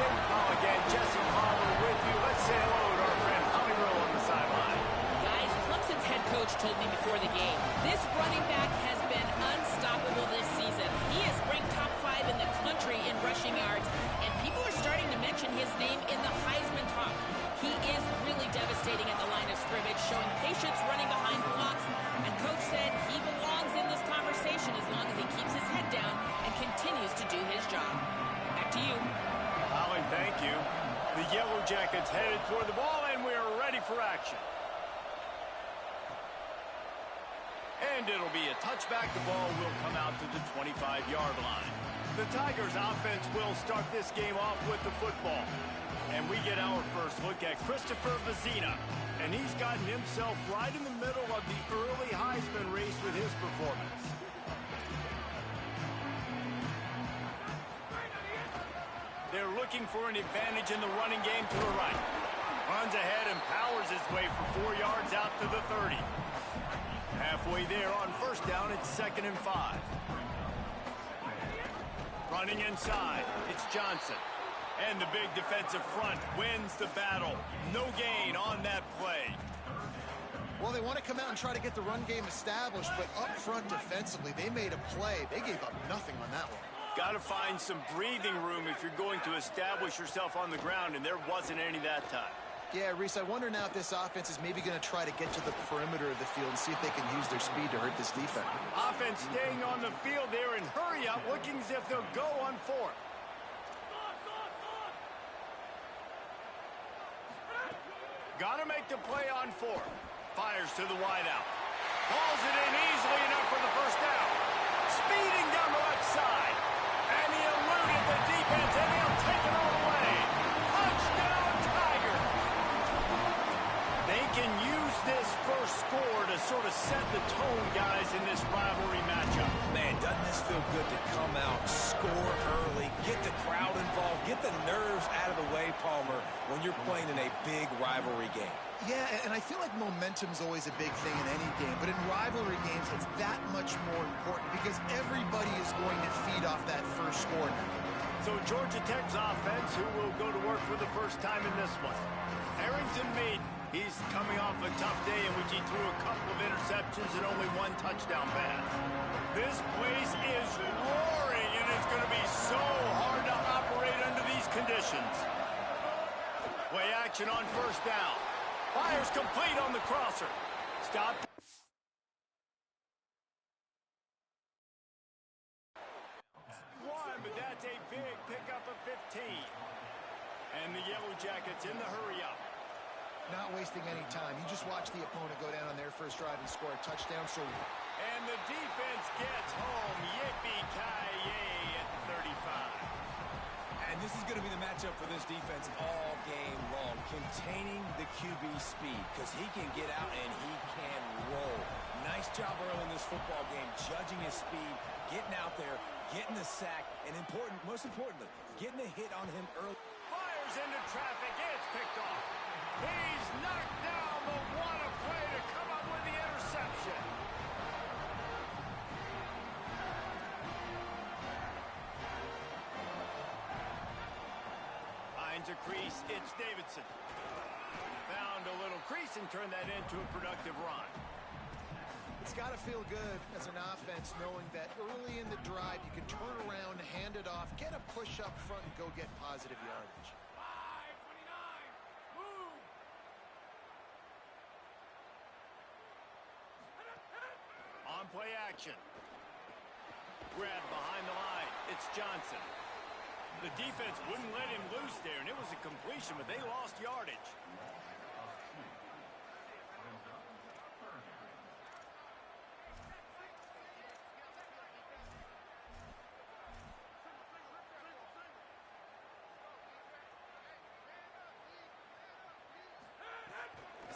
Again, Jesse Palmer with you. Let's say hello to our friend Hollywood on the sideline. Guys, Clemson's head coach told me before the game, this running back has been unstoppable this season. He is ranked top 5 in the country in rushing yards, and people are starting to mention his name in the Heisman talk. He is really devastating at the line of scrimmage, showing patience running behind blocks, and coach said he belongs in this conversation as long as he keeps his head down and continues to do his job. Back to you. Holly, thank you. The Yellow Jackets headed toward the ball, and we're ready for action. And it'll be a touchback. The ball will come out to the 25-yard line. The Tigers offense will start this game off with the football. And we get our first look at Christopher Vezina. And he's gotten himself right in the middle of the early Heisman race with his performance. They're looking for an advantage in the running game to the right. Runs ahead and powers his way for 4 yards out to the 30. Halfway there on first down, it's 2nd and 5. Running inside, it's Johnson. And the big defensive front wins the battle. No gain on that play. Well, they want to come out and try to get the run game established, but up front defensively, they made a play. They gave up nothing on that one. Got to find some breathing room if you're going to establish yourself on the ground, and there wasn't any that time. Yeah, Reese, I wonder now if this offense is maybe going to try to get to the perimeter of the field and see if they can use their speed to hurt this defense. Offense staying on the field there and hurry up, looking as if they'll go on 4th. Got to make the play on 4th. Fires to the wideout. Hauls it in easily enough for the first down. Speeding down the left side. And he eluded the defense, and he'll take it all the way. Touchdown, Tiger. They can use this first score to sort of set the tone, guys, in this rivalry matchup. Man, doesn't this feel good to come out, score early, get the crowd involved, get the nerves out of the way, Palmer, when you're playing in a big rivalry game. Yeah, and I feel like momentum's always a big thing in any game, but in rivalry games, it's that much more important because everybody is going to feed off that first score. So Georgia Tech's offense, who will go to work for the first time in this one. Harrington Maiden, he's coming off a tough day in which he threw a couple of interceptions and only 1 touchdown pass. This place is roaring, and it's going to be so hard to operate under these conditions. Play action on first down. Fires complete on the crosser. Stop. But that's a big pickup of 15. And the Yellow Jackets in the hurry-up. Not wasting any time. You just watch the opponent go down on their first drive and score a touchdown. And the defense gets home. Yippee-ki-yay at the 35. And this is going to be the matchup for this defense all game long. Containing the QB speed, because he can get out and he can roll. Nice job early in this football game, judging his speed, getting out there, getting the sack, and most importantly, getting a hit on him early. Fires into traffic. It's picked off. He's knocked down, but what a play to come up with the interception. Finds a crease. It's Davidson. Found a little crease and turned that into a productive run. It's got to feel good as an offense knowing that early in the drive you can turn around, hand it off, get a push up front, and go get positive yardage. 5-29. Move. On play action. Grab behind the line. It's Johnson. The defense wouldn't let him loose there, and it was a completion, but they lost yardage.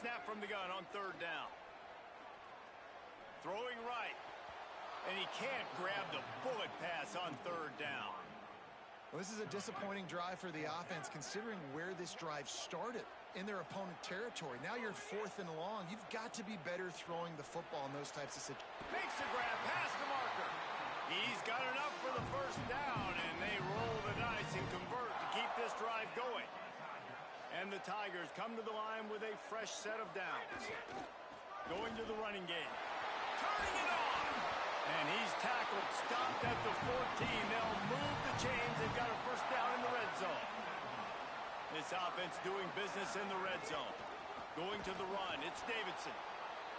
Snap from the gun on third down. Throwing right. And he can't grab the bullet pass on third down. Well, this is a disappointing drive for the offense considering where this drive started in their opponent territory. Now you're 4th and long. You've got to be better throwing the football in those types of situations. Makes the grab past the marker. He's got enough for the first down, and they roll the dice and convert to keep this drive going. And the Tigers come to the line with a fresh set of downs. Going to the running game. Turning it on! And he's tackled, stopped at the 14. They'll move the chains. They've got a first down in the red zone. This offense doing business in the red zone. Going to the run. It's Davidson.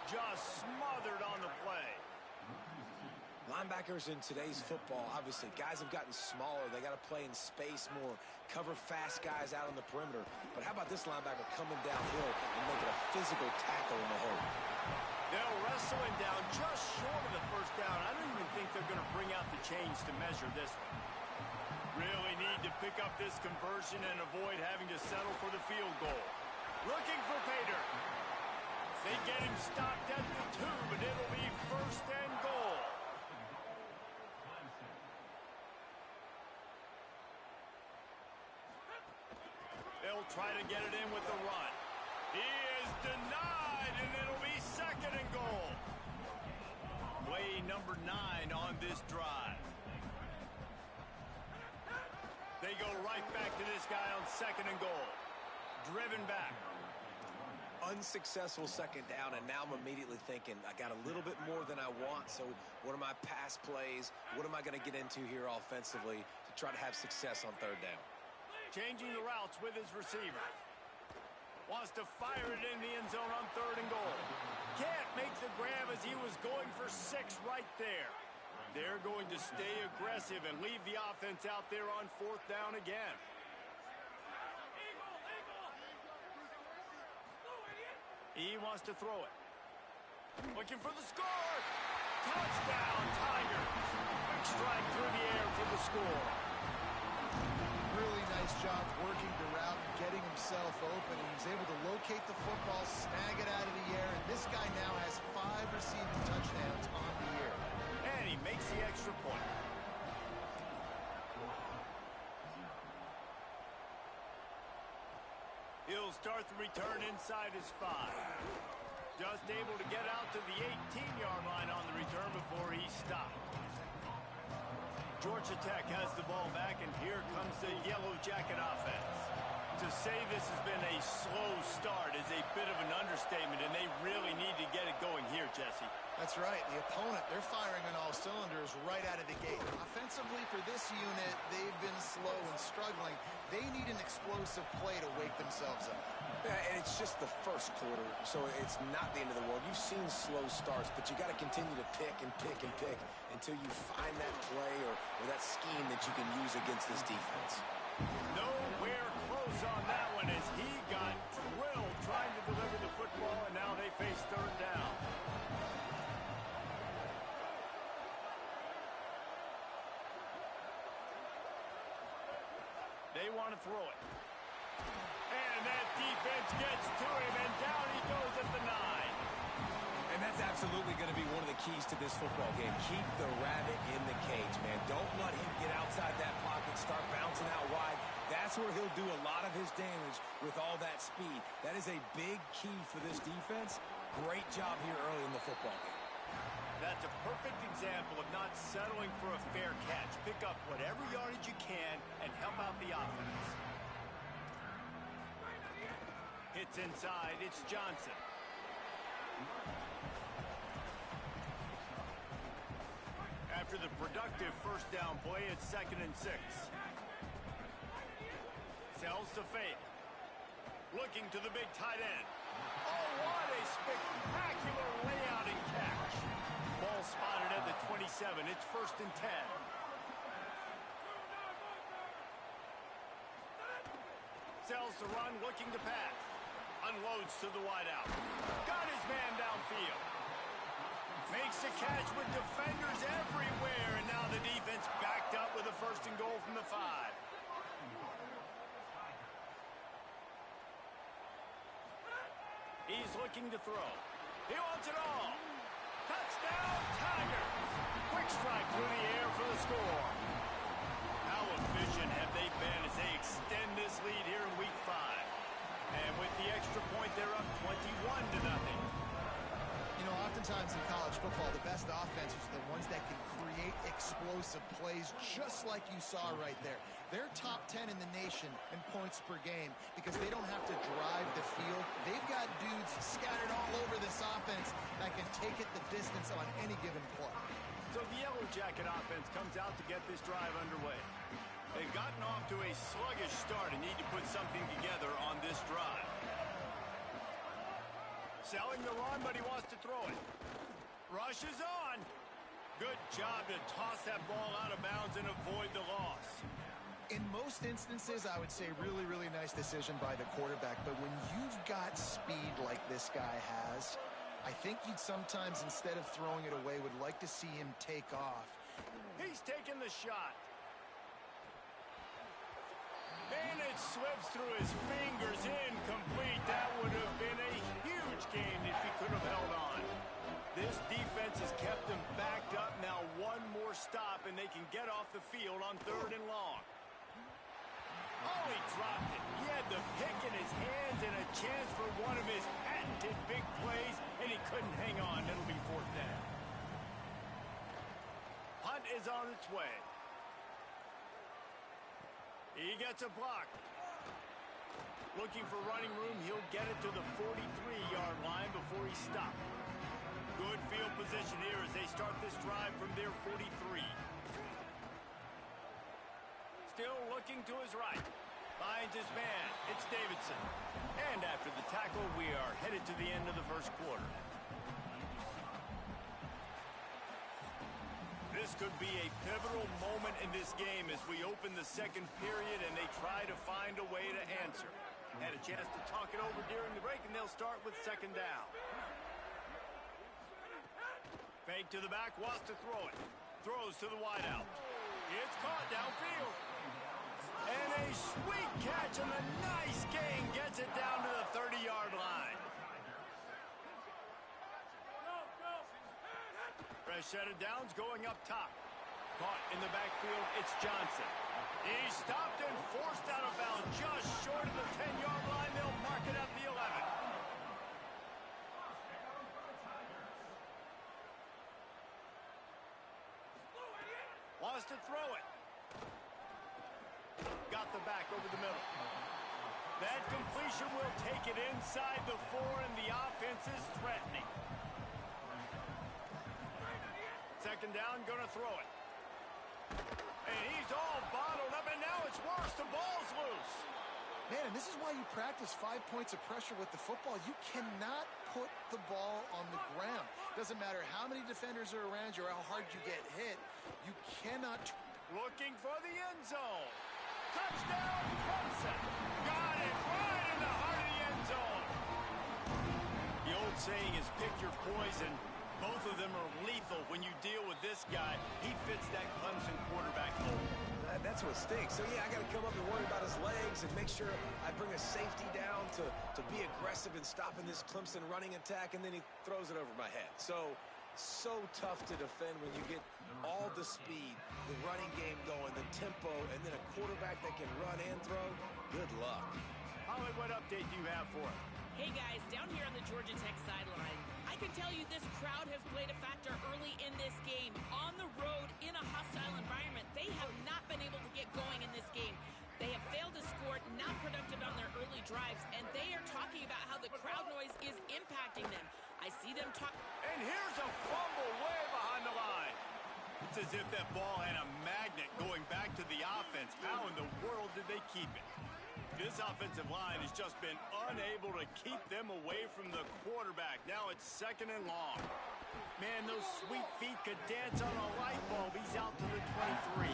Just smothered on the play. Linebackers in today's football, obviously, guys have gotten smaller. They got to play in space more, cover fast guys out on the perimeter. But how about this linebacker coming downhill and making a physical tackle in the hole? They'll wrestle him down just short of the first down. I don't even think they're going to bring out the chains to measure this one. Really need to pick up this conversion and avoid having to settle for the field goal. Looking for Pater. They get him stopped at the 2, but it'll be first and goal. They'll try to get it in with the run. He is denied, and it'll be second and goal. Play number 9 on this drive. They go right back to this guy on second and goal. Driven back. Unsuccessful second down, and now I'm immediately thinking, I got a little bit more than I want, so what are my pass plays? What am I going to get into here offensively to try to have success on third down? Changing the routes with his receiver. Wants to fire it in the end zone on third and goal. Can't make the grab as he was going for 6 right there. They're going to stay aggressive and leave the offense out there on fourth down again. He wants to throw it. Looking for the score. Touchdown, Tigers. Quick strike through the air for the score. Really nice job working the route and getting himself open. He was able to locate the football, snag it out of the air, and this guy now has 5 receiving touchdowns on the year. And he makes the extra point. He'll start the return inside his 5. Just able to get out to the 18-yard line on the return before he stopped. Georgia Tech has the ball back, and here comes the Yellow Jacket offense. To say this has been a slow start is a bit of an understatement, and they really need to get it going here, Jesse. That's right. The opponent, they're firing on all cylinders right out of the gate. Offensively for this unit, they've been slow and struggling. They need an explosive play to wake themselves up. Yeah, and it's just the first quarter, so it's not the end of the world. You've seen slow starts, but you got to continue to pick and pick and pick until you find that play or that scheme that you can use against this defense. Nowhere close on that one as he got drilled trying to deliver the football, and now they face third down. They want to throw it. And that defense gets to him, and down he goes at the 9. And that's absolutely going to be one of the keys to this football game. Keep the rabbit in the cage, man. Don't let him get outside that pocket, start bouncing out wide. That's where he'll do a lot of his damage with all that speed. That is a big key for this defense. Great job here early in the football game. That's a perfect example of not settling for a fair catch. Pick up whatever yardage you can and help out the offense. Hits inside. It's Johnson. After the productive first down play, it's 2nd and 6. Sells to Faith. Looking to the big tight end. Oh, what a spectacular layout and catch. Ball spotted at the 27. It's 1st and 10. Sells the run, looking to pass. Unloads to the wideout. Got his man downfield. Makes the catch with defenders everywhere, and now the defense backed up with a 1st and goal from the 5. He's looking to throw. He wants it all. Touchdown, Tigers. Quick strike through the air for the score. How efficient have they been as they extend this lead here in Week 5? And with the extra point, they're up 21-0. You know, oftentimes in college football, the best offenses are the ones that can create explosive explosive plays just like you saw right there. They're top 10 in the nation in points per game because they don't have to drive the field. They've got dudes scattered all over this offense that can take it the distance on any given play. So the Yellow Jacket offense comes out to get this drive underway. They've gotten off to a sluggish start and need to put something together on this drive. Selling the run, but he wants to throw it. Rush is on. Good job to toss that ball out of bounds and avoid the loss. In most instances, I would say really, really nice decision by the quarterback. But when you've got speed like this guy has, I think you'd sometimes, instead of throwing it away, would like to see him take off. He's taking the shot. And it slips through his fingers, incomplete. That would have been a huge gain if he could have held on. This defense has kept them backed up. Now one more stop, and they can get off the field on 3rd and long. Oh, he dropped it. He had the pick in his hands and a chance for one of his patented big plays, and he couldn't hang on. It'll be 4th down. Punt is on its way. He gets a block. Looking for running room. He'll get it to the 43-yard line before he stopped. Good field position here as they start this drive from their 43. Still looking to his right. Finds his man. It's Davidson. And after the tackle, we are headed to the end of the first quarter. This could be a pivotal moment in this game as we open the second period and they try to find a way to answer. Had a chance to talk it over during the break, and they'll start with 2nd down. Fake to the back, wants to throw it. Throws to the wideout. It's caught downfield. And a sweet catch and a nice gain gets it down to the 30-yard line. Fresh set of downs going up top. Caught in the backfield, it's Johnson. He stopped and forced out of bounds just short of the 10-yard line. They'll mark it at the 11. Wants to throw it. Got the back over the middle. That completion will take it inside the 4, and the offense is threatening. 2nd down, gonna throw it. And he's all bottled up, and now it's worse. The ball's loose. Man, and this is why you practice 5 points of pressure with the football. You cannot put the ball on the ground. Doesn't matter how many defenders are around you or how hard you get hit. You cannot. Looking for the end zone. Touchdown, Clemson. Got it right in the heart of the end zone. The old saying is pick your poison. Both of them are lethal when you deal with this guy. He fits that Clemson quarterback mold. That's what stinks. So, yeah, I got to come up and worry about his legs and make sure I bring a safety down to be aggressive in stopping this Clemson running attack, and then he throws it over my head. So tough to defend when you get all the speed, the running game going, the tempo, and then a quarterback that can run and throw. Good luck. Holly, what update do you have for us? Hey guys, down here on the Georgia Tech sideline, I can tell you this crowd has played a factor early in this game. On the road, in a hostile environment, they have not been able to get going in this game. They have failed to score, not productive on their early drives, and they are talking about how the crowd noise is impacting them. I see them talk. And here's a fumble way behind the line. It's as if that ball had a magnet going back to the offense. How in the world did they keep it? This offensive line has just been unable to keep them away from the quarterback. Now it's 2nd and long. Man, those sweet feet could dance on a light bulb. He's out to the 23.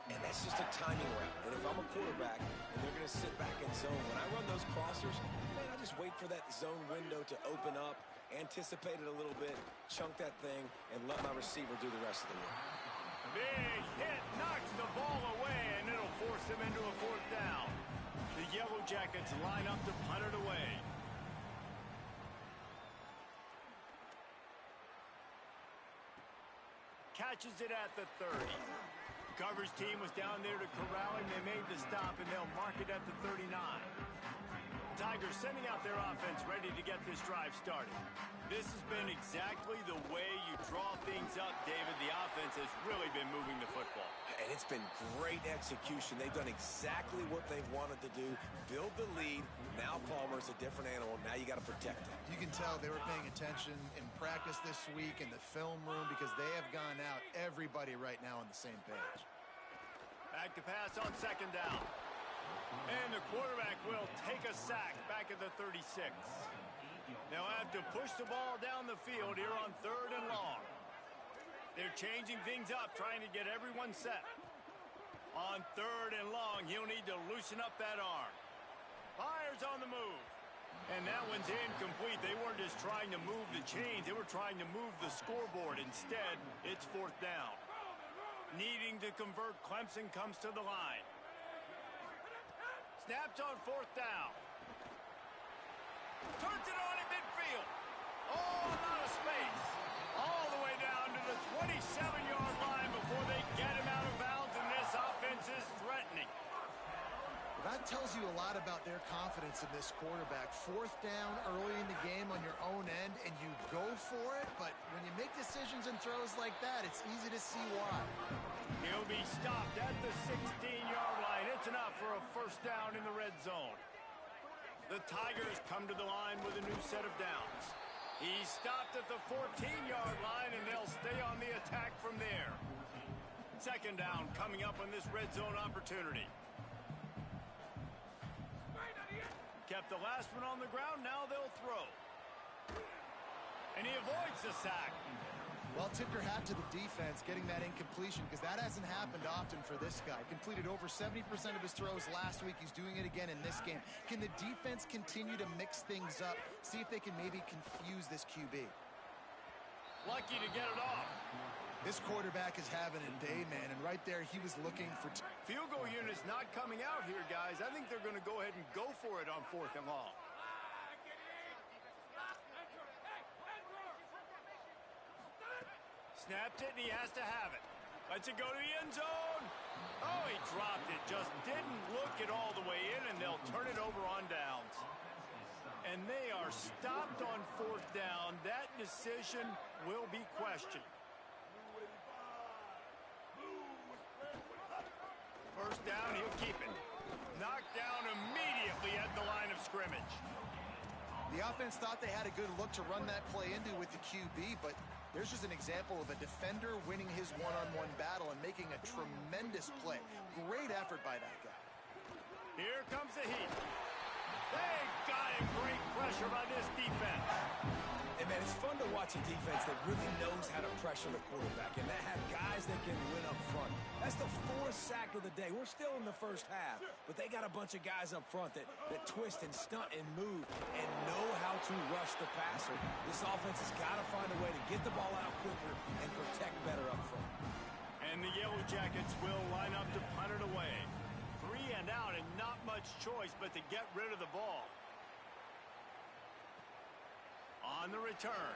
And that's just a timing route. And if I'm a quarterback and they're going to sit back in zone, when I run those crossers, man, I just wait for that zone window to open up Anticipate it a little bit, chunk that thing, and let my receiver do the rest of the work. Big hit, knocks the ball away, and it'll force him into a fourth down. The Yellow Jackets line up to punt it away. Catches it at the 30. The coverage team was down there to corral him. They made the stop, and they'll mark it at the 39. Tigers sending out their offense ready to get this drive started. This has been exactly the way you draw things up, David. The offense has really been moving the football. And it's been great execution. They've done exactly what they've wanted to do. Build the lead. Now Palmer's a different animal. Now you got to protect him. You can tell they were paying attention in practice this week in the film room because they have gone out, everybody right now on the same page. Back to pass on second down. And the quarterback will take a sack back at the 36. They'll have to push the ball down the field here on 3rd and long. They're changing things up, trying to get everyone set. On 3rd and long, he'll need to loosen up that arm. Fires on the move. And that one's incomplete. They weren't just trying to move the chains. They were trying to move the scoreboard. Instead, it's 4th down. Needing to convert, Clemson comes to the line. Snaps on 4th down. Turns it on in midfield. Oh, a lot of space. All the way down to the 27-yard line before they get him out of bounds, and this offense is threatening. Well, that tells you a lot about their confidence in this quarterback. 4th down early in the game on your own end, and you go for it, but when you make decisions and throws like that, it's easy to see why. He'll be stopped at the 16-yard line. It's enough for a 1st down in the red zone. The Tigers come to the line with a new set of downs. He's stopped at the 14-yard line, and they'll stay on the attack from there. 2nd down coming up on this red zone opportunity. Kept the last one on the ground. Now they'll throw. And he avoids the sack. Well, tip your hat to the defense getting that incompletion because that hasn't happened often for this guy. Completed over 70% of his throws last week. He's doing it again in this game. Can the defense continue to mix things up? See if they can maybe confuse this QB. Lucky to get it off. This quarterback is having a day, man, and right there he was looking for... Field goal unit's not coming out here, guys. I think they're going to go ahead and go for it on 4th and long. Snapped it, and he has to have it. Lets it go to the end zone. Oh, he dropped it. Just didn't look it all the way in, and they'll turn it over on downs. And they are stopped on 4th down. That decision will be questioned. 1st down, he'll keep it. Knocked down immediately at the line of scrimmage. The offense thought they had a good look to run that play into with the QB, but there's just an example of a defender winning his one-on-one battle and making a tremendous play. Great effort by that guy. Here comes the heat. They got him. Great pressure by this defense. And, man, it's fun to watch a defense that really knows how to pressure the quarterback and that have guys that can win up front. That's the 4th sack of the day. We're still in the first half, but they got a bunch of guys up front that twist and stunt and move and know how to rush the passer. This offense has got to find a way to get the ball out quicker and protect better up front. And the Yellow Jackets will line up to punt it away. 3 and out and not much choice but to get rid of the ball. On the return.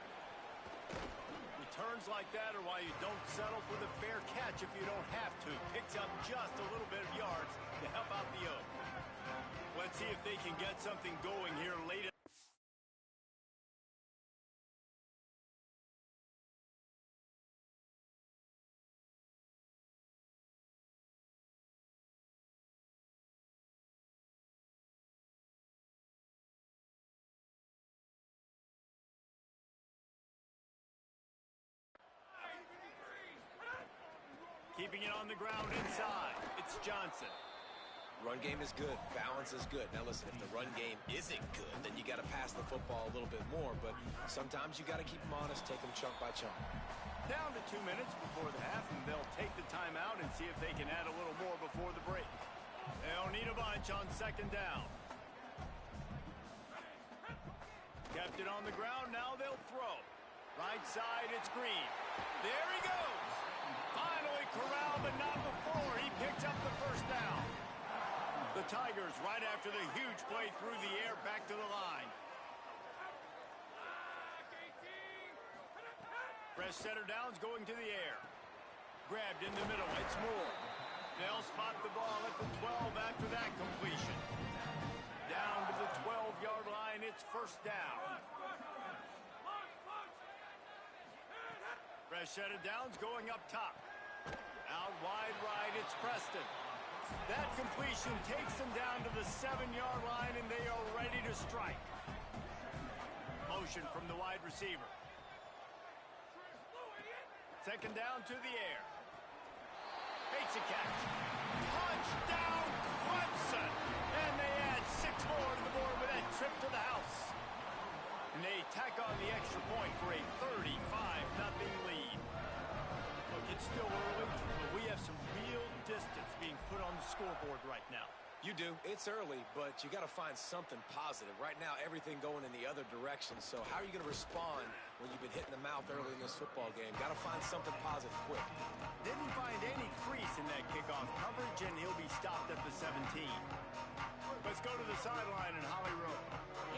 Returns like that are why you don't settle for the fair catch if you don't have to. Picks up just a little bit of yards to help out the Oak. Let's see if they can get something going here late. Keeping it on the ground inside. It's Johnson. Run game is good. Balance is good. Now, listen, if the run game isn't good, then you got to pass the football a little bit more. But sometimes you got to keep them honest, take them chunk by chunk. Down to 2 minutes before the half, and they'll take the timeout and see if they can add a little more before the break. They'll need a bunch on 2nd down. Kept it on the ground. Now they'll throw. Right side, it's Green. There he goes. Finally corralled, but not before. He picks up the first down. The Tigers, right after the huge play through the air, back to the line. Fresh center downs going to the air. Grabbed in the middle. It's Moore. They'll spot the ball at the 12 after that completion. Down to the 12-yard line. It's first down. Fresh set of downs going up top. Out wide right, it's Preston. That completion takes them down to the 7-yard line, and they are ready to strike. Motion from the wide receiver. Second down to the air. Makes a catch. Touchdown, Clemson! And they add 6 more to the board with that trip to the house. And they tack on the extra point for a 35-0 lead. Look, it's still early, but we have some real distance being put on the scoreboard right now. You do. It's early, but you got to find something positive. Right now, everything going in the other direction. So how are you going to respond when you've been hit in the mouth early in this football game? Got to find something positive quick. Didn't find any crease in that kickoff coverage, and he'll be stopped at the 17. Let's go to the sideline in Holly Rowe.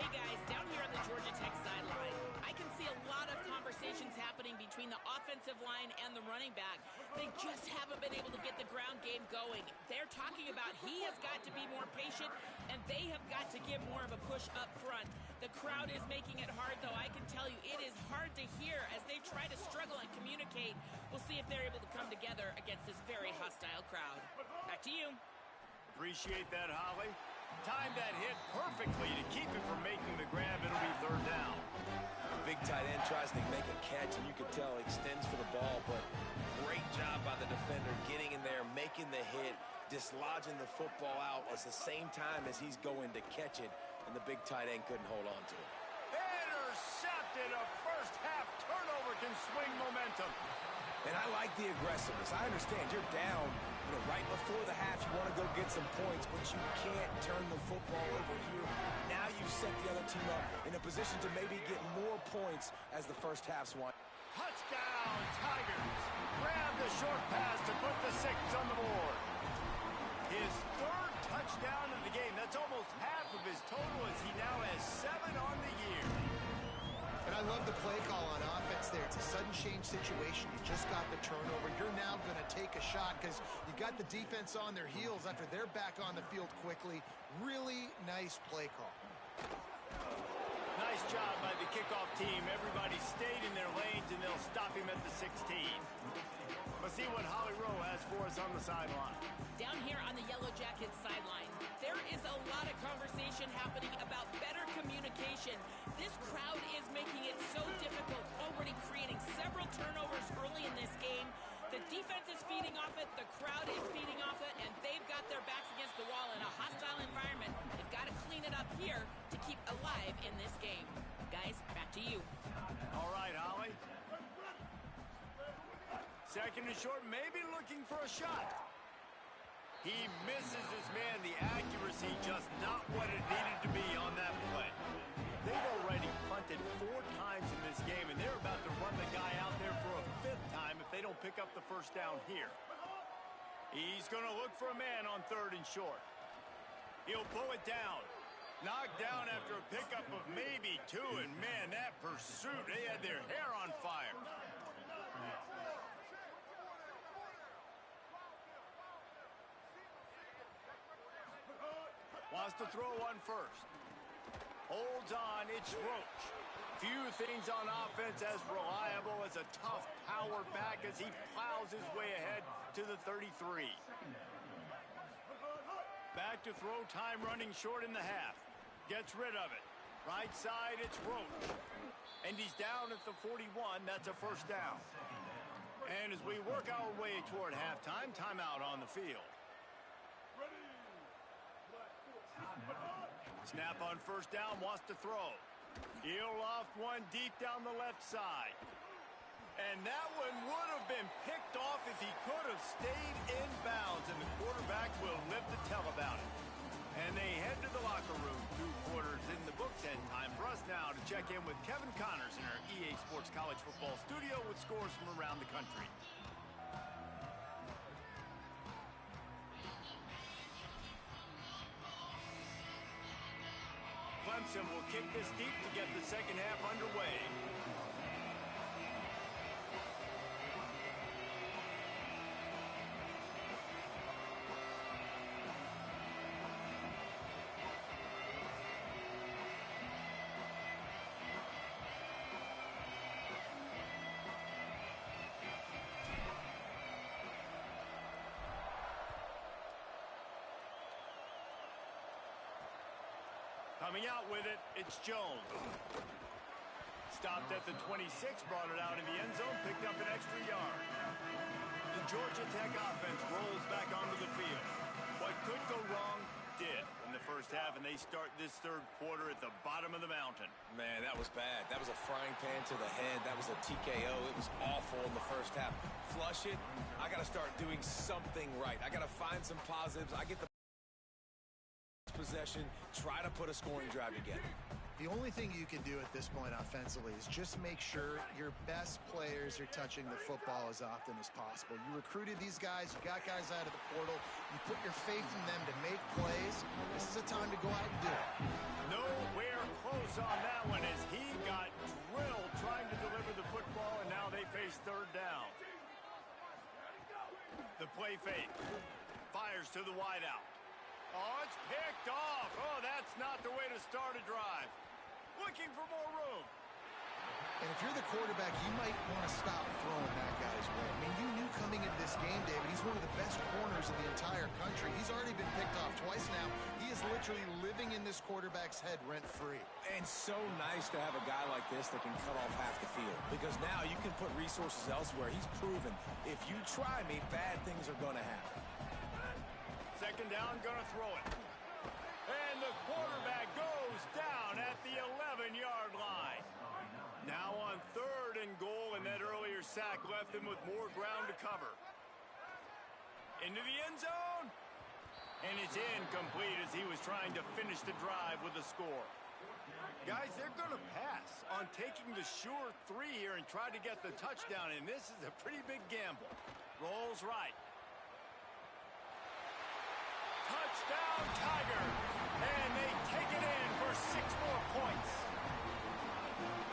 Hey, guys, down here on the Georgia Tech sideline, I can see a lot of conversations happening between the offensive line and the running back. They just haven't been able to get the ground game going. They're talking about he has got to be more patient, and they have got to give more of a push up front. The crowd is making it hard, though. I can tell you it is hard to hear as they try to struggle and communicate. We'll see if they're able to come together against this very hostile crowd. Back to you. Appreciate that, Holly. Timed that hit perfectly to keep it from making the grab. It'll be third down. Big tight end tries to make a catch, and you can tell he extends for the ball, but great job by the defender getting in there, making the hit, dislodging the football out at the same time as he's going to catch it, and the big tight end couldn't hold on to it. Intercepted. A first-half turnover can swing momentum. And I like the aggressiveness. I understand you're down, right before the half. You want to go get some points, but you can't turn the football over here. Now you've set the other team up in a position to maybe get more points as the first half's won. Touchdown, Tigers. Grab the short pass to put the 6 on the board. His third touchdown of the game. That's almost half of his total as he now has 7 on the year. And I love the play call on offense there. It's a sudden change situation. You just got the turnover. You're now going to take a shot because you got the defense on their heels after they're back on the field quickly. Really nice play call. Nice job by the kickoff team. Everybody stayed in their lanes, and they'll stop him at the 16. Let's see what Holly Rowe has for us on the sideline. Down here on the Yellow Jackets sideline, there is a lot of conversation happening about better communication. This crowd is making it so difficult, already creating several turnovers early in this game. The defense is feeding off it, the crowd is feeding off it, and they've got their backs against the wall in a hostile environment. They've got to clean it up here to keep alive in this game. Guys, back to you. All right, Holly. Second and short, maybe looking for a shot. He misses his man. The accuracy just not what it needed to be on that play. They've already punted 4 times in this game, and they're about to run the guy out there for a 5th time if they don't pick up the first down here. He's going to look for a man on 3rd and short. He'll pull it down. Knocked down after a pickup of maybe 2, and man, that pursuit, they had their hair on fire. Wants to throw one first. Holds on, it's Roach. Few things on offense as reliable as a tough power back as he plows his way ahead to the 33. Back to throw, time running short in the half. Gets rid of it. Right side, it's Roach. And he's down at the 41. That's a first down. And as we work our way toward halftime, timeout on the field. Snap on first down, wants to throw. He'll loft one deep down the left side. And that one would have been picked off if he could have stayed in bounds, and the quarterback will live to tell about it. And they head to the locker room. 2 quarters in the books, and time for us now to check in with Kevin Connors in our EA Sports Sports College Football Studio with scores from around the country. Clemson will kick this deep to get the second half underway. Coming out with it, it's Jones. Stopped at the 26, brought it out in the end zone, picked up an extra yard. The Georgia Tech offense rolls back onto the field. What could go wrong did in the first half, and they start this third quarter at the bottom of the mountain. Man, that was bad. That was a frying pan to the head. That was a TKO. It was awful in the first half. Flush it. I got to start doing something right. I got to find some positives. I get the possession, try to put a scoring drive together. The only thing you can do at this point offensively is just make sure your best players are touching the football as often as possible. You recruited these guys, you got guys out of the portal, you put your faith in them to make plays. This is a time to go out and do it. Nowhere close on that one as he got drilled trying to deliver the football, and now they face third down. The play fake. Fires to the wideout. Oh, it's picked off. Oh, that's not the way to start a drive. Looking for more room. And if you're the quarterback, you might want to stop throwing that guy's way. I mean, you knew coming into this game, David, he's one of the best corners in the entire country. He's already been picked off twice now. He is literally living in this quarterback's head rent-free. And so nice to have a guy like this that can cut off half the field. Because now you can put resources elsewhere. He's proven, if you try me, bad things are going to happen. Second down, gonna throw it. And the quarterback goes down at the 11-yard line. Now on third and goal, and that earlier sack left him with more ground to cover. Into the end zone. And it's incomplete as he was trying to finish the drive with a score. Guys, they're gonna pass on taking the sure three here and try to get the touchdown, and this is a pretty big gamble. Rolls right. Touchdown, Tigers! And they take it in for 6 more points.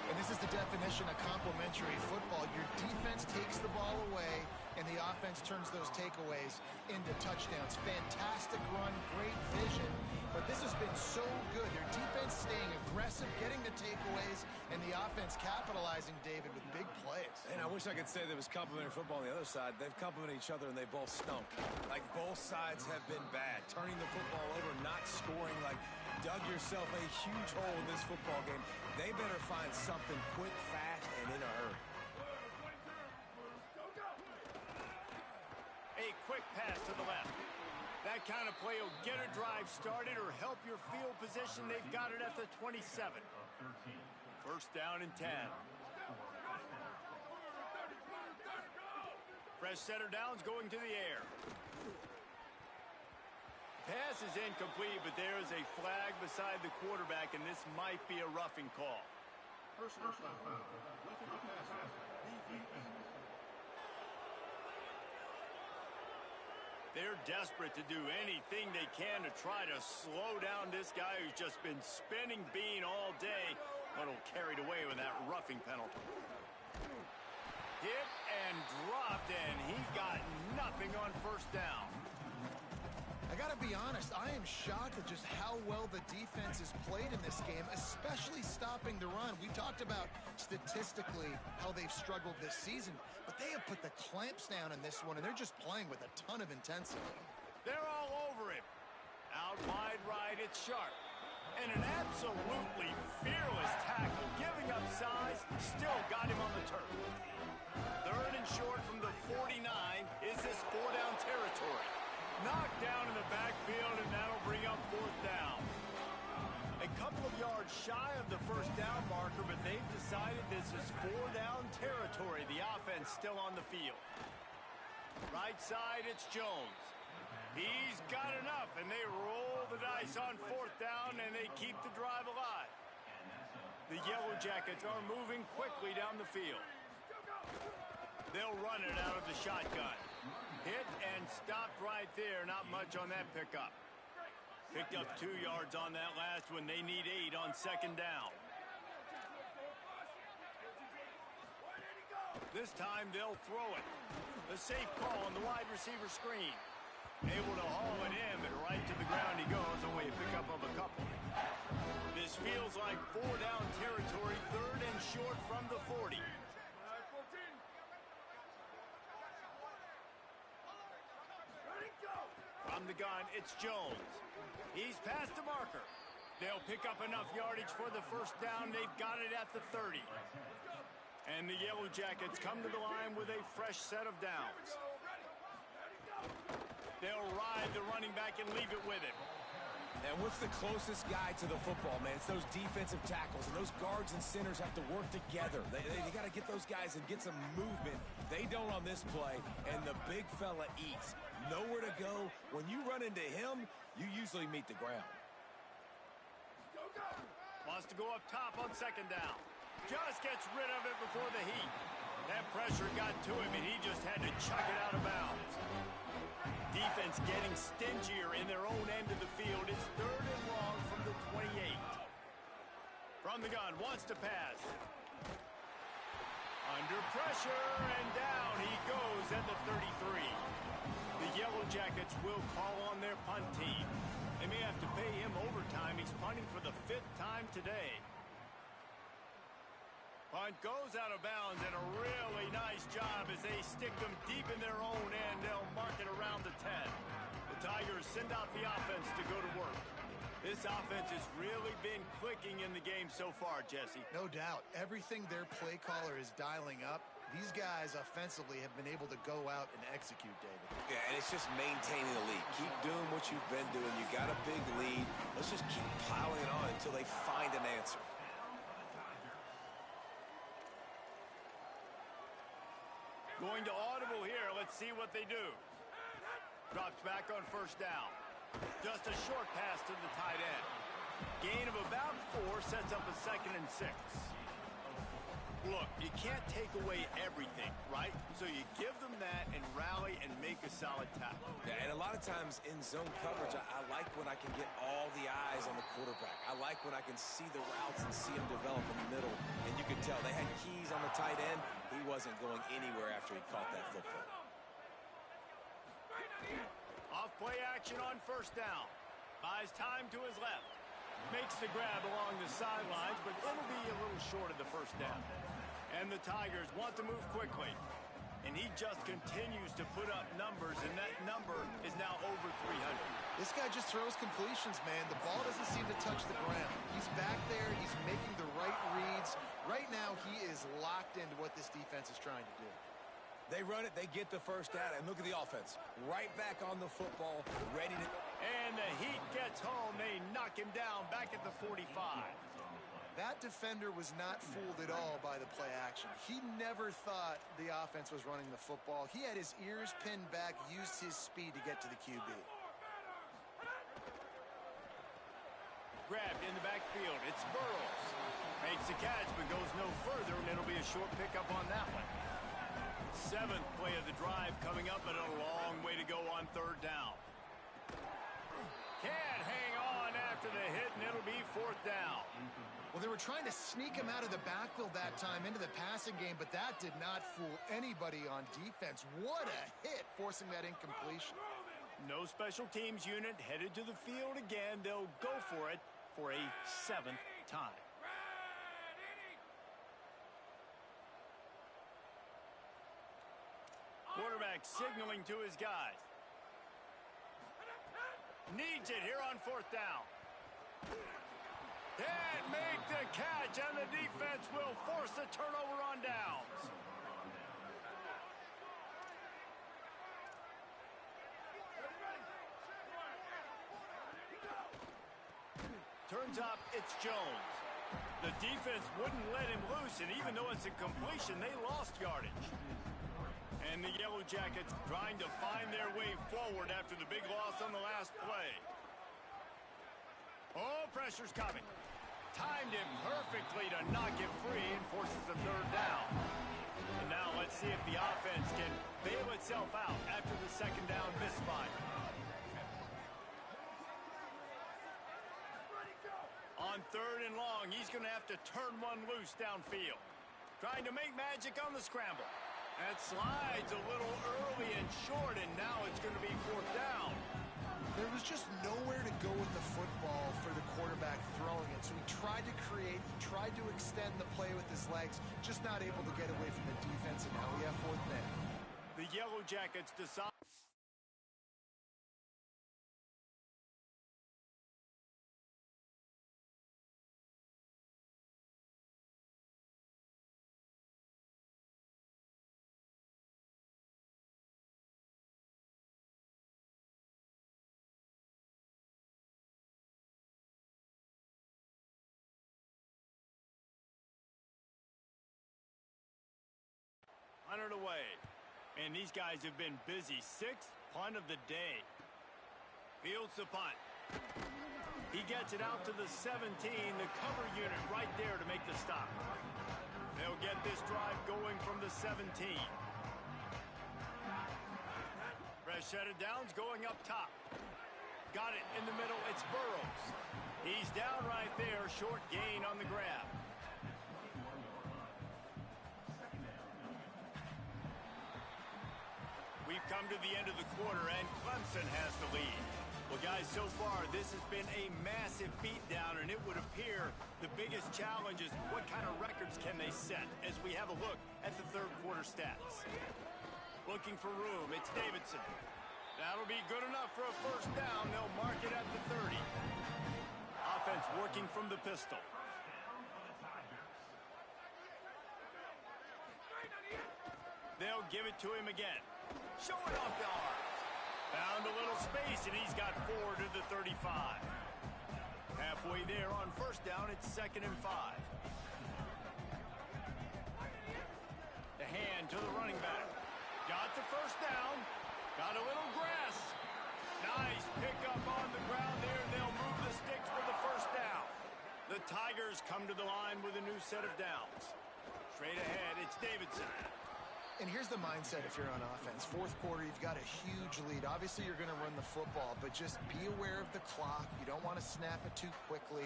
And this is the definition of complementary football. Your defense takes the ball away, and the offense turns those takeaways into touchdowns. Fantastic run, great vision, but this has been so good. Their defense staying aggressive, getting the takeaways, and the offense capitalizing, David, with big plays. And I wish I could say there was complimentary football on the other side. They've complimented each other, and they both stunk. Like, both sides have been bad. Turning the football over, not scoring, like, dug yourself a huge hole in this football game. They better find something quick, fast, and in a hurry. A quick pass to the left. That kind of play will get a drive started or help your field position. They've got it at the 27. First down and 10. Fresh setter downs going to the air. Pass is incomplete, but there is a flag beside the quarterback, and this might be a roughing call. They're desperate to do anything they can to try to slow down this guy who's just been spinning bean all day, but will carried away with that roughing penalty. Hit and dropped, and he got nothing on first down. I got to be honest, I am shocked at just how well the defense has played in this game, especially stopping the run. We talked about statistically how they've struggled this season, but they have put the clamps down in this one, and they're just playing with a ton of intensity. They're all over him. Out wide right, it's Sharp. And an absolutely fearless tackle, giving up size, still got him on the turf. Third and short from the 49. Is this 4-down territory? Knocked down in the backfield, and that'll bring up fourth down. A couple of yards shy of the first down marker, but they've decided this is 4-down territory. The offense still on the field. Right side, it's Jones. He's got enough, and they roll the dice on fourth down, and they keep the drive alive. The Yellow Jackets are moving quickly down the field. They'll run it out of the shotgun. Hit and stopped right there. Not much on that pickup. Picked up 2 yards on that last one. They need 8 on second down. This time they'll throw it. The safe call on the wide receiver screen. Able to haul it in, but right to the ground he goes. Only a pickup of a couple. This feels like 4-down territory. 3rd and short from the 40. From the gun, it's Jones. He's past the marker. They'll pick up enough yardage for the first down. They've got it at the 30. And the Yellow Jackets come to the line with a fresh set of downs. They'll ride the running back and leave it with him. And what's the closest guy to the football, man? It's those defensive tackles, and those guards and centers have to work together. They got to get those guys and get some movement. They don't on this play, and the big fella eats. Nowhere to go. When you run into him, you usually meet the ground. Wants to go up top on second down. Just gets rid of it before the heat. That pressure got to him, and he just had to chuck it out of bounds. Defense getting stingier in their own end of the field. It's 3rd and long from the 28. From the gun, wants to pass. Under pressure, and down he goes at the 33. The Yellow Jackets will call on their punt team. They may have to pay him overtime. He's punting for the 5th time today. Punt goes out of bounds, and a really nice job as they stick them deep in their own end. They'll mark it around the 10. The Tigers send out the offense to go to work. This offense has really been clicking in the game so far, Jesse. No doubt. Everything their play caller is dialing up, these guys offensively have been able to go out and execute, David. Yeah, and it's just maintaining the lead. Keep doing what you've been doing. You got a big lead. Let's just keep piling it on until they find an answer. Going to audible here. Let's see what they do. Drops back on first down. Just a short pass to the tight end. Gain of about 4 sets up a 2nd and 6. Look, you can't take away everything, right? So you give them that and rally and make a solid tackle. Yeah, and a lot of times in zone coverage, I like when I can get all the eyes on the quarterback. I like when I can see the routes and see them develop in the middle. And you could tell they had keys on the tight end. He wasn't going anywhere after he caught that football. Off play action on first down. Buys time to his left. Makes the grab along the sidelines, but it'll be a little short of the first down. And the Tigers want to move quickly. And he just continues to put up numbers, and that number is now over 300. This guy just throws completions, man. The ball doesn't seem to touch the ground. He's back there. He's making the right reads. Right now, he is locked into what this defense is trying to do. They run it, they get the first down, and look at the offense. Right back on the football, ready to... And the heat gets home. They knock him down back at the 45. That defender was not fooled at all by the play action. He never thought the offense was running the football. He had his ears pinned back, used his speed to get to the QB. Grabbed in the backfield. It's Burrows. Makes the catch, but goes no further, and it'll be a short pickup on that one. 7th play of the drive coming up, but a long way to go on 3rd down. Can't hang on after the hit, and it'll be 4th down. Well, they were trying to sneak him out of the backfield that time into the passing game, but that did not fool anybody on defense. What a hit, forcing that incompletion. No special teams unit headed to the field again. They'll go for it for a 7th time. Quarterback signaling to his guys. Needs it here on 4th down. Can't make the catch, and the defense will force the turnover on downs. Turns up, it's Jones. The defense wouldn't let him loose, and even though it's a completion, they lost yardage. And the Yellow Jackets trying to find their way forward after the big loss on the last play. Oh, pressure's coming. timed it perfectly to knock it free and forces the third down. And now let's see if the offense can bail itself out after the second down misfire. On third and long, he's going to have to turn one loose downfield. Trying to make magic on the scramble. That slides a little early and short, and now it's going to be fourth down. There was just nowhere to go with the football for the quarterback throwing it, so he tried to create, he tried to extend the play with his legs, just not able to get away from the defense, and now we have fourth down. The Yellow Jackets decide. On it away. And these guys have been busy. Sixth punt of the day. Fields the punt. He gets it out to the 17. The cover unit right there to make the stop. They'll get this drive going from the 17. Fresh set of downs going up top. Got it in the middle. It's Burrows. He's down right there. Short gain on the grab. We've come to the end of the quarter, and Clemson has the lead. Well, guys, so far, this has been a massive beatdown, and it would appear the biggest challenge is what kind of records can they set as we have a look at the third quarter stats. Looking for room, it's Davidson. That'll be good enough for a first down. They'll mark it at the 30. Offense working from the pistol. They'll give it to him again. Showing off the arms. Found a little space, and he's got 4 to the 35. Halfway there on first down, it's 2nd and 5. The hand to the running back. Got the first down. Got a little grass. Nice pickup on the ground there. They'll move the sticks for the first down. The Tigers come to the line with a new set of downs. Straight ahead, it's Davidson. And here's the mindset if you're on offense. Fourth quarter, you've got a huge lead. Obviously, you're going to run the football, but just be aware of the clock. You don't want to snap it too quickly.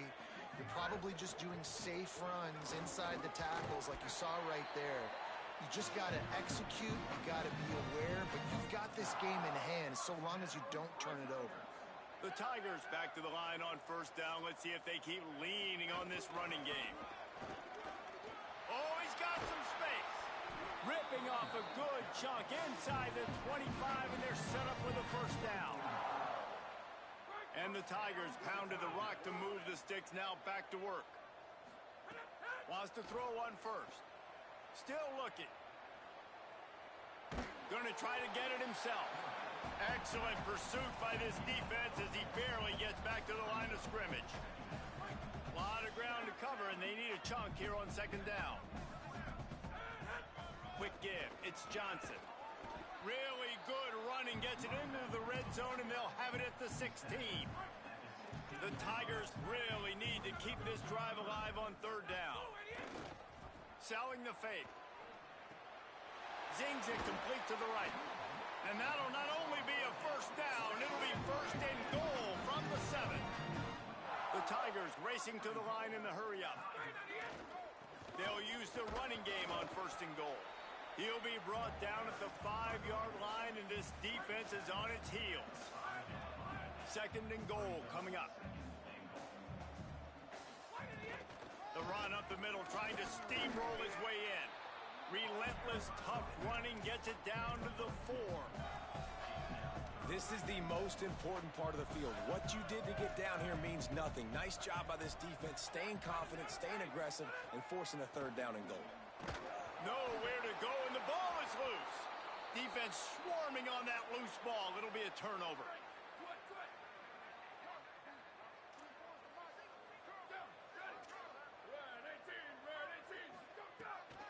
You're probably just doing safe runs inside the tackles like you saw right there. You just got to execute. You got to be aware, but you've got this game in hand so long as you don't turn it over. The Tigers back to the line on first down. Let's see if they keep leaning on this running game. Oh, he's got some space. Ripping off a good chunk inside the 25, and they're set up with a first down. And the Tigers pounded the rock to move the sticks. Now back to work. Wants to throw one first. Still looking. Going to try to get it himself. Excellent pursuit by this defense as he barely gets back to the line of scrimmage. A lot of ground to cover, and they need a chunk here on second down. Quick give. It's Johnson. Really good running. Gets it into the red zone, and they'll have it at the 16. The Tigers really need to keep this drive alive on third down. Selling the fake. Zings it complete to the right. And that'll not only be a first down, it'll be first and goal from the 7. The Tigers racing to the line in the hurry up. They'll use the running game on first and goal. He'll be brought down at the 5-yard line, and this defense is on its heels. Second and goal coming up. The run up the middle, trying to steamroll his way in. Relentless, tough running, gets it down to the 4. This is the most important part of the field. What you did to get down here means nothing. Nice job by this defense, staying confident, staying aggressive, and forcing a third down and goal. Nowhere to go, and the ball is loose. Defense swarming on that loose ball. It'll be a turnover.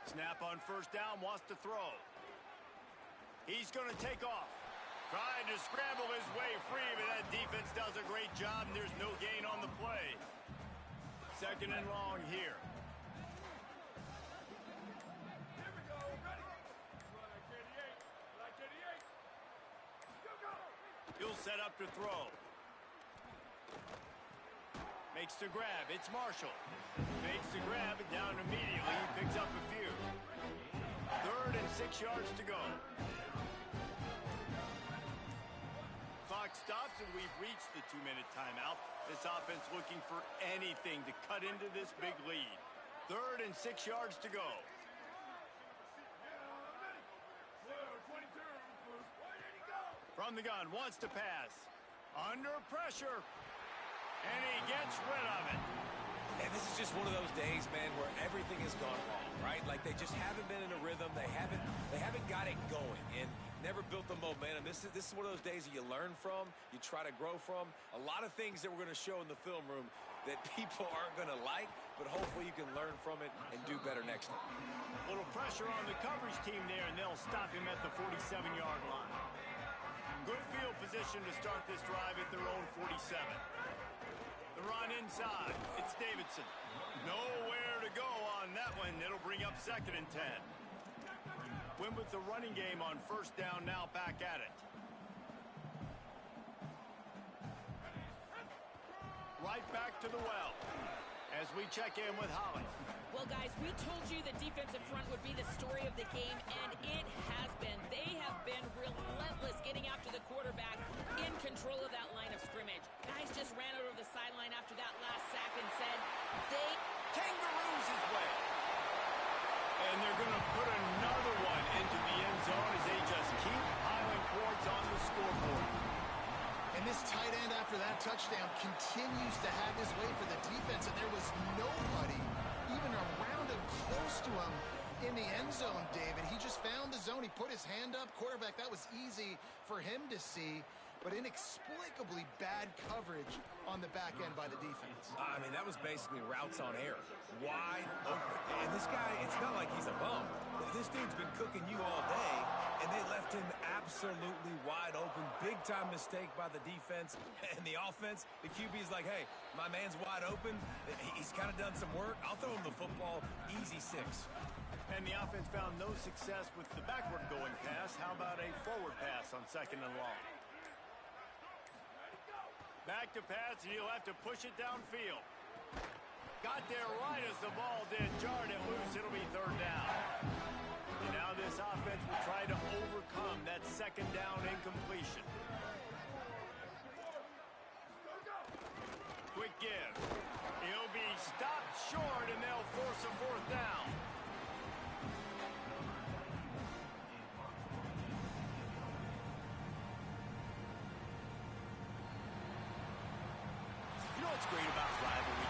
Snap on first down, wants to throw. He's going to take off. Trying to scramble his way free, but that defense does a great job, and there's no gain on the play. Second and long here. He'll set up to throw. Makes the grab. It's Marshall. Makes the grab and down immediately. He picks up a few. 3rd and 6 yards to go. Clock stops and we've reached the 2-minute timeout. This offense looking for anything to cut into this big lead. 3rd and 6 yards to go. From the gun, wants to pass. Under pressure. And he gets rid of it. And this is just one of those days, man, where everything has gone wrong, right? Like they just haven't been in a rhythm. They haven't got it going and never built the momentum. This is one of those days that you learn from, you try to grow from. A lot of things that we're going to show in the film room that people aren't going to like, but hopefully you can learn from it and do better next time. A little pressure on the coverage team there, and they'll stop him at the 47-yard line. Good field position to start this drive at their own 47. The run inside. It's Davidson. Nowhere to go on that one. It'll bring up 2nd and 10. Win with the running game on 1st down, now back at it. Right back to the well as we check in with Holly. Well, guys, we told you the defensive front would be the story of the game, and it has been. They have been relentless getting after the quarterback, in control of that line of scrimmage. Guys just ran over the sideline after that last sack and said they kangaroos his way. And they're going to put another one into the end zone as they just keep piling points on the scoreboard. And this tight end after that touchdown continues to have his way for the defense, and there was nobody even around him, close to him in the end zone, David. He just found the zone. He put his hand up. Quarterback, that was easy for him to see, but inexplicably bad coverage on the back end by the defense. I mean, that was basically routes on air. Wide open. And this guy, it's not like he's a bum. This dude's been cooking you all day, and they left him absolutely wide open. Big-time mistake by the defense and the offense. The QB's like, hey, my man's wide open. He's kind of done some work. I'll throw him the football. Easy 6. And the offense found no success with the backward-going pass. How about a forward pass on 2nd and long? Back to pass, and he'll have to push it downfield. Got there right as the ball did. Jarred it loose. It'll be 3rd down. And now this offense will try to overcome that 2nd down incompletion. Quick give. He'll be stopped short, and they'll force a 4th down. You know what's great about rivalry